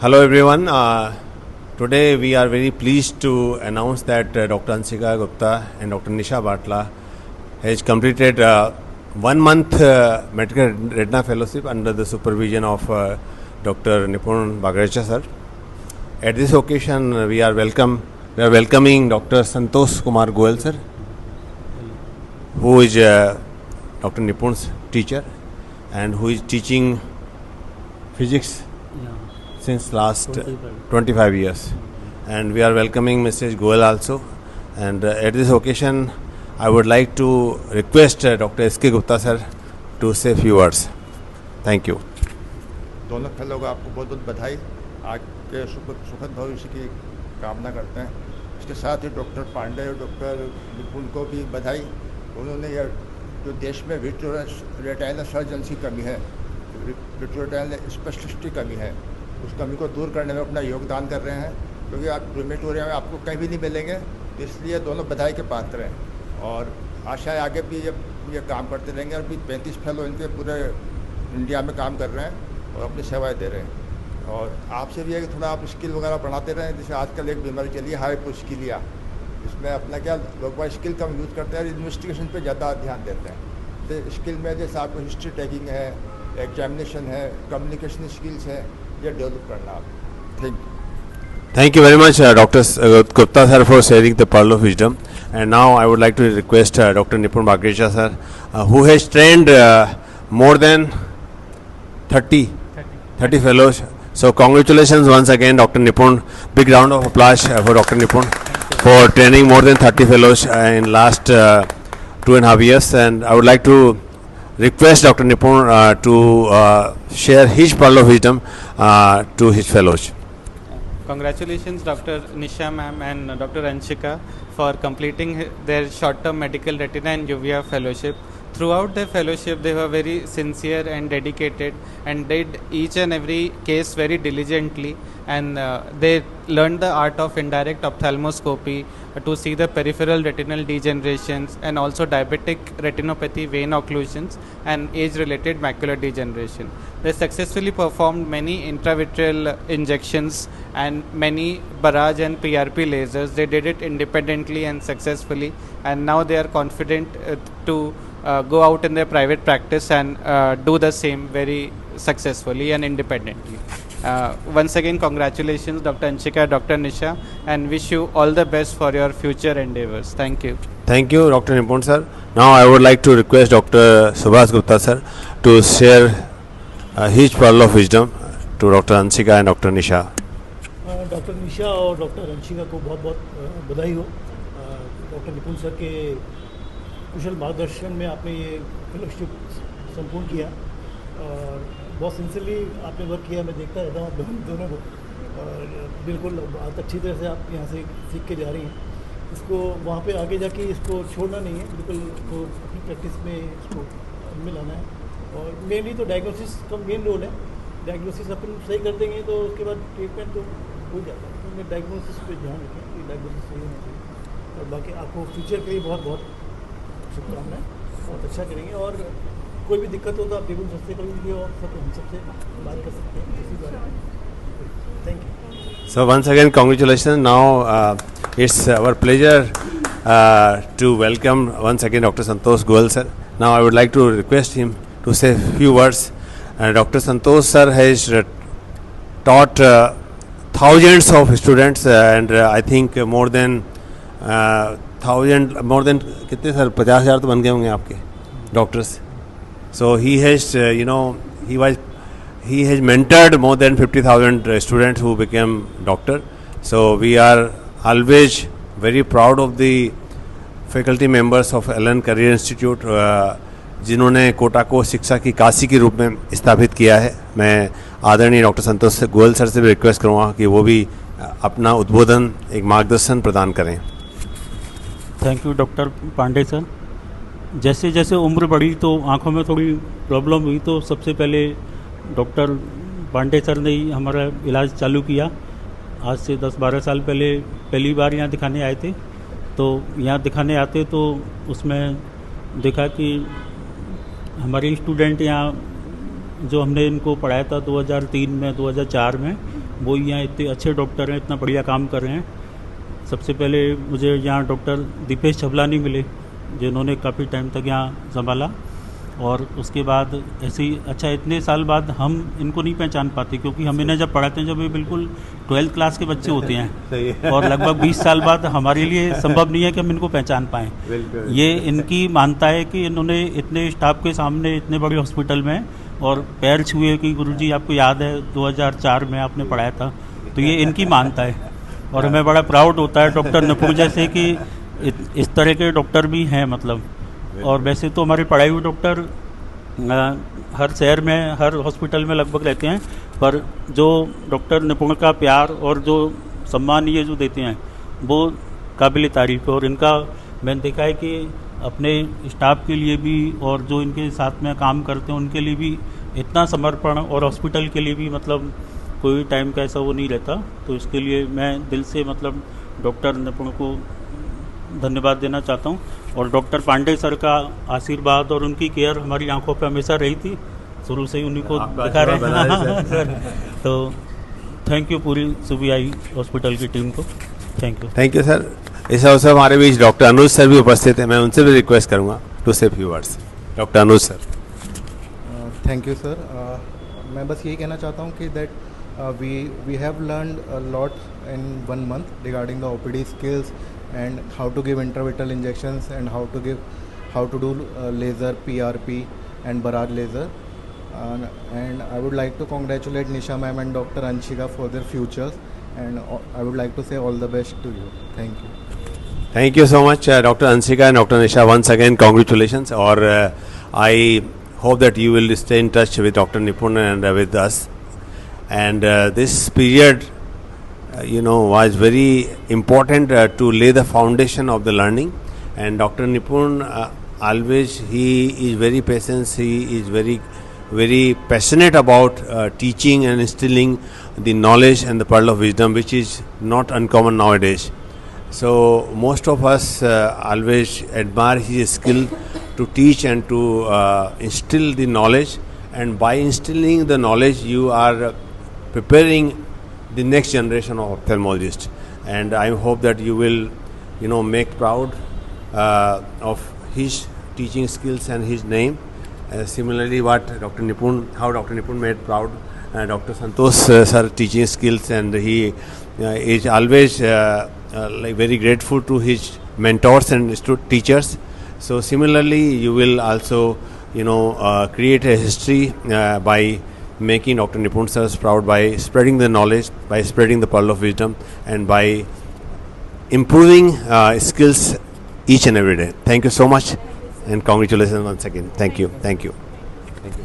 Hello everyone. Today we are very pleased to announce that Dr. Anshika Gupta and Dr. Nisha Batla has completed 1 month medical retina fellowship under the supervision of Dr. Nipun Bagrecha sir. At this occasion we are welcoming Dr. Santosh Kumar Goel sir, who is Dr. Nipun's teacher and who is teaching physics since last 25 years, and we are welcoming Mrs. Goel also. And at this occasion I would like to request Dr. S.K. Gupta sir to say few words. Thank you. दोनों fellow को आपको बहुत बहुत बधाई, आज के सुखद भविष्य की कामना करते हैं। इसके साथ ही डॉक्टर पांडे और डॉक्टर निपुण को भी बधाई। उन्होंने यह जो देश में विट्रो रेटाइनल सर्जन की कमी है, विट्रो रेटाइनल स्पेशलिस्ट की कमी है, उस कमी को दूर करने में अपना योगदान कर रहे हैं, क्योंकि आप प्रीमेटोरिया में आपको कहीं भी नहीं मिलेंगे, इसलिए दोनों बधाई के पात्र हैं। और आशा है आगे भी ये काम करते रहेंगे। और भी 35 फेलो इनके पूरे इंडिया में काम कर रहे हैं और अपनी सेवाएं दे रहे हैं। और आपसे भी है कि थोड़ा आप स्किल वगैरह बढ़ाते रहें। जैसे आजकल एक बीमारी चली है हाइपोस्किलिया, इसमें अपना क्या लोग बाग स्किल कम यूज़ करते हैं और इन्वेस्टिगेशन पे ज़्यादा ध्यान देते हैं। तो स्किल में जैसे आपको हिस्ट्री टेकिंग है, एग्जामिनेशन है, कम्युनिकेशन स्किल्स है, ये डेवलप करना आप। Thank you. Thank you very much, Dr. Gupta sir, for sharing the pearl of wisdom. And now I would like to request Dr. Nipun Bagrecha sir, who has trained more than 30 fellows. So congratulations once again, Dr. Nipun. Big round of applause for Dr. Nipun for training more than 30 fellows in last 2.5 years. And I would like to request Dr. Nipun to share his pearl of wisdom to his fellows. Congratulations Dr. Nisha ma'am and Dr. Anshika for completing their short-term medical retina and uvea fellowship. Throughout their fellowship they were very sincere and dedicated and did each and every case very diligently, and they learned the art of indirect ophthalmoscopy to see the peripheral retinal degenerations and also diabetic retinopathy, vein occlusions and age-related macular degeneration. They successfully performed many intravitreal injections and many barrage and PRP lasers. They did it independently and successfully, and now they are confident to go out in their private practice and do the same very successfully and independently. Once again, congratulations Dr. Anshika, Dr. Nisha, and wish you all the best for your future endeavors. Thank you. Thank you, Dr. Nipun sir. Now I would like to request Dr. Subhas Gupta sir to share his pearl of wisdom to Dr. Anshika and Dr. Nisha. Doctor Nisha और doctor Anshika को बहुत बहुत बधाई हो। Doctor निपुण sir के कुशल मार्गदर्शन में आपने ये फेलोशिप संपूर्ण किया और बहुत सिंसियरली आपने वर्क किया। मैं देखता रहता हूँ आप दोनों को, और बिल्कुल बहुत अच्छी तरह से आप यहाँ से सीख के जा रही हैं। इसको वहाँ पे आगे जाके इसको छोड़ना नहीं है, बिल्कुल इसको अपनी प्रैक्टिस में इसको में लाना है। और मेनली तो डायग्नोसिस का मेन रोल है। डायग्नोसिस अपन सही कर देंगे तो उसके बाद ट्रीटमेंट तो हो जाता है। तो मैं डायग्नोसिस पे ध्यान रखें कि डायग्नोसिस सही होना चाहिए। और बाकी आपको फ्यूचर के लिए बहुत बहुत शुभकामनाएं, बहुत अच्छा करेंगे। और कोई भी दिक्कत हो तो आप टेबल सस्ते कर लीजिए और सब हम सबसे बात कर सकते हैं इसी बारे में। Thank you. So once again congratulations. Now it's our pleasure to welcome once again Dr. Santosh Goel sir. Now I would like to request him to say a few words. Dr. Santosh sir has taught thousands of students and I think more than कितने sir 50,000 तो बन गए होंगे आपके doctors. So he has he has mentored more than 50,000 students who became doctor. So we are always very proud of the faculty members of Allen Career Institute जिन्होंने कोटा को शिक्षा की काशी के रूप में स्थापित किया है. मैं आदरणीय डॉक्टर संतोष गोयल सर से भी रिक्वेस्ट करूँगा कि वो भी अपना उद्बोधन एक मार्गदर्शन प्रदान करें. Thank you doctor Pandey sir. जैसे जैसे उम्र बढ़ी तो आँखों में थोड़ी प्रॉब्लम हुई, तो सबसे पहले डॉक्टर पांडे सर ने ही हमारा इलाज चालू किया. आज से 10-12 साल पहले पहली बार यहाँ दिखाने आए थे. तो यहाँ दिखाने आते तो उसमें देखा कि हमारे स्टूडेंट यहाँ जो हमने इनको पढ़ाया था 2003 में 2004 में, वो यहाँ इतने अच्छे डॉक्टर हैं, इतना बढ़िया काम कर रहे हैं। सबसे पहले मुझे यहाँ डॉक्टर दीपेश छबलानी मिले, जिन्होंने काफ़ी टाइम तक यहाँ संभाला, और उसके बाद ऐसे ही अच्छा इतने साल बाद हम इनको नहीं पहचान पाते, क्योंकि हम इन्हें जब पढ़ाते हैं जब ये बिल्कुल 12th क्लास के बच्चे होते हैं और लगभग 20 साल बाद हमारे लिए संभव नहीं है कि हम इनको पहचान पाएँ। ये इनकी मानता है कि इन्होंने इतने स्टाफ के सामने इतने बड़े हॉस्पिटल में और पैर छुए कि गुरुजी आपको याद है 2004 में आपने पढ़ाया था, तो ये इनकी मानता है। और हमें बड़ा प्राउड होता है डॉक्टर निपुण जैसे कि इस तरह के डॉक्टर भी हैं मतलब। और वैसे तो हमारे पढ़ाए हुए डॉक्टर हर शहर में हर हॉस्पिटल में लगभग रहते हैं, पर जो डॉक्टर निपुण का प्यार और जो सम्मान ये जो देते हैं वो काबिल तारीफ़ है। और इनका मैंने देखा है कि अपने स्टाफ के लिए भी और जो इनके साथ में काम करते हैं उनके लिए भी इतना समर्पण, और हॉस्पिटल के लिए भी मतलब कोई टाइम का ऐसा वो नहीं रहता। तो इसके लिए मैं दिल से मतलब डॉक्टर निपुण को धन्यवाद देना चाहता हूँ। और डॉक्टर पांडे सर का आशीर्वाद और उनकी केयर हमारी आंखों पे हमेशा रही थी, शुरू से ही उन्हीं को दिखा रहे हैं सर। तो थैंक यू पूरी सुबीआई हॉस्पिटल की टीम को, thank you. Thank you sir. इस अवसर हमारे बीच डॉक्टर अनुज सर भी उपस्थित हैं, मैं उनसे भी रिक्वेस्ट करूँगा टू से few words. Doctor Anuj sir. Thank you sir. मैं बस यही कहना चाहता हूँ कि that we have learned a lot in 1 month regarding the OPD skills and how to give intravitreal injections and how to do laser PRP and Barrage laser, and I would like to congratulate Nisha ma'am and Dr. Anshika for their futures, and I would like to say all the best to you. Thank you. Thank you so much, Dr. Anshika and Dr. Nisha. Once again, congratulations. Or I hope that you will stay in touch with Dr. Nipun and with us. And this period, was very important to lay the foundation of the learning. And Dr. Nipun always, he is very patient. He is very, very passionate about teaching and instilling the knowledge and the pearl of wisdom, which is not uncommon nowadays. So most of us always admire his skill to teach and to instill the knowledge. And by instilling the knowledge, you are preparing the next generation of ophthalmologists. And I hope that you will, make proud of his teaching skills and his name. Similarly, how Dr. Nipun made proud Dr. Santosh sir teaching skills, and he is always very grateful to his mentors and teachers. So similarly, you will also, create a history by making Dr. Nipun sir proud, by spreading the knowledge, by spreading the pearl of wisdom, and by improving skills each and every day. Thank you so much, and congratulations once again. Thank you. Thank you. Thank you.